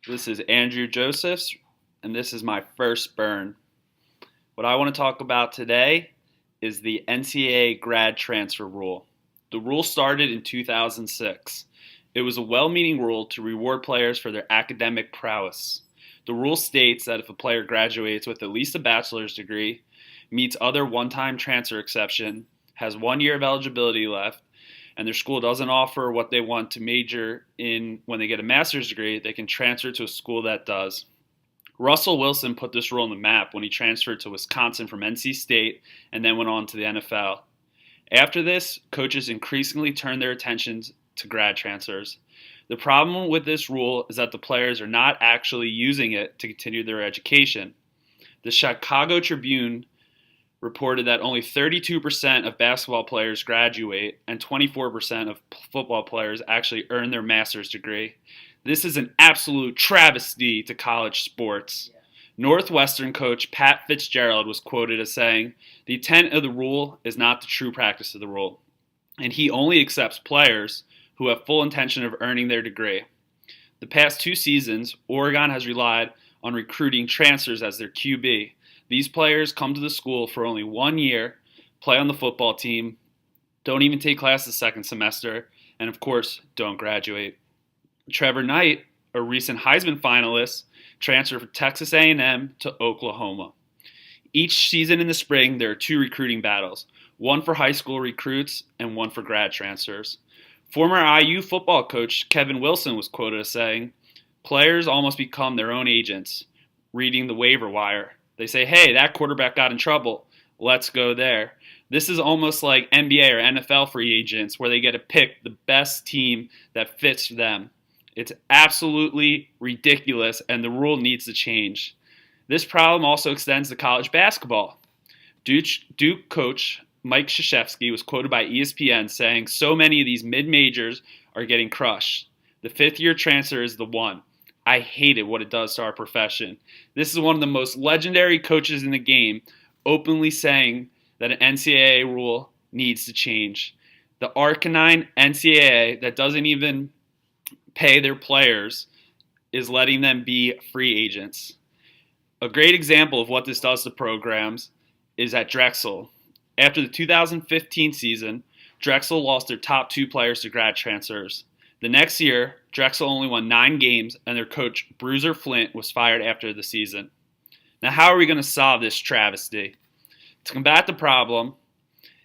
This is Andrew Josephs, and this is my first burn. What I want to talk about today is the NCAA grad transfer rule. The rule started in 2006. It was a well meaning rule to reward players for their academic prowess. The rule states that if a player graduates with at least a bachelor's degree, meets other one time transfer exception, has 1 year of eligibility left, and their school doesn't offer what they want to major in when they get a master's degree, they can transfer to a school that does. Russell Wilson put this rule on the map when he transferred to Wisconsin from NC State and then went on to the NFL. After this, coaches increasingly turned their attentions to grad transfers. The problem with this rule is that the players are not actually using it to continue their education. The Chicago Tribune reported that only 32% of basketball players graduate and 24% of football players actually earn their master's degree. This is an absolute travesty to college sports. Northwestern coach Pat Fitzgerald was quoted as saying, "The intent of the rule is not the true practice of the rule, and he only accepts players who have full intention of earning their degree." The past 2 seasons, Oregon has relied on recruiting transfers as their QB. These players come to the school for only 1 year, play on the football team, don't even take classes the second semester, and of course, don't graduate. Trevor Knight, a recent Heisman finalist, transferred from Texas A&M to Oklahoma. Each season in the spring, there are 2 recruiting battles, one for high school recruits and one for grad transfers. Former IU football coach Kevin Wilson was quoted as saying, "Players almost become their own agents, reading the waiver wire. They say, hey, that quarterback got in trouble. Let's go there." This is almost like NBA or NFL free agents where they get to pick the best team that fits them. It's absolutely ridiculous, and the rule needs to change. This problem also extends to college basketball. Duke coach Mike Krzyzewski was quoted by ESPN saying, "So many of these mid-majors are getting crushed. The fifth-year transfer is the one. I hate it what it does to our profession." This is one of the most legendary coaches in the game openly saying that an NCAA rule needs to change. The Arcanine NCAA that doesn't even pay their players is letting them be free agents. A great example of what this does to programs is at Drexel. After the 2015 season, Drexel lost their top 2 players to grad transfers. The next year, Drexel only won 9 games, and their coach, Bruiser Flint, was fired after the season. Now, how are we going to solve this travesty? To combat the problem,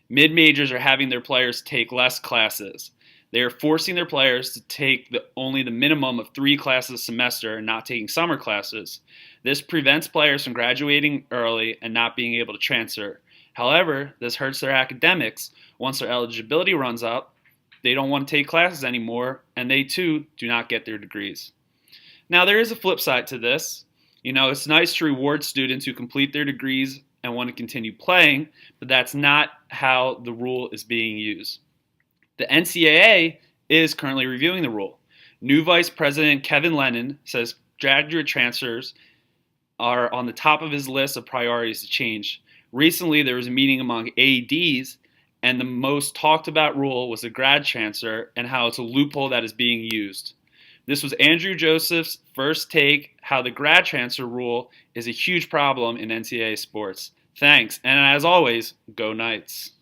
mid-majors are having their players take less classes. They are forcing their players to take only the minimum of 3 classes a semester and not taking summer classes. This prevents players from graduating early and not being able to transfer. However, this hurts their academics. Once their eligibility runs up, they don't want to take classes anymore, and they too do not get their degrees. Now, there is a flip side to this. It's nice to reward students who complete their degrees and want to continue playing, but that's not how the rule is being used. The NCAA is currently reviewing the rule. New Vice President Kevin Lennon says graduate transfers are on the top of his list of priorities to change. Recently, there was a meeting among ADs, and the most talked about rule was the grad transfer and how it's a loophole that is being used. This was Andrew Joseph's first take how the grad transfer rule is a huge problem in NCAA sports. Thanks, and as always, go Knights.